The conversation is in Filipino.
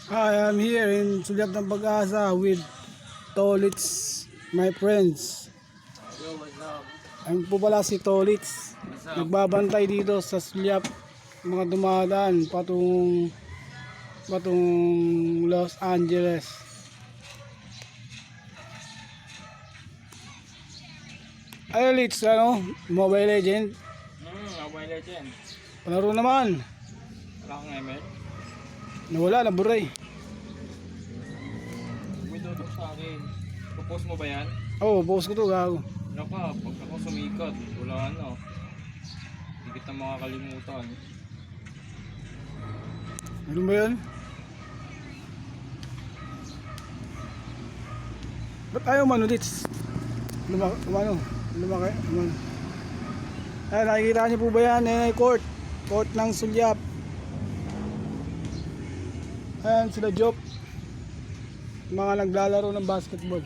I am here in Sulyap ng Pag-asa with Tolits, my friends. Yo, what's up? Ayun po pala si Tolits. What's up? Nagbabantay dito sa Sulyap, mga dumadaan patungong Los Angeles. Ay, Lits, ano? Mobile Legend. Mobile Legend. Palaro naman. Wala kang ML? Nawala, naburay. May dudok sa akin. Propose mo ba yan? Oo, post ko to, gago. Ano ka, pag ako sumikat, wala ano. Hindi kita makakalimutan. Ano ba yun? Ba't ayaw mano, Lits? Umano? Ay, nakikita niyo po ba yan? Ayan ay court ng Sulyap. Ayan sila Job, mga naglalaro ng basketball.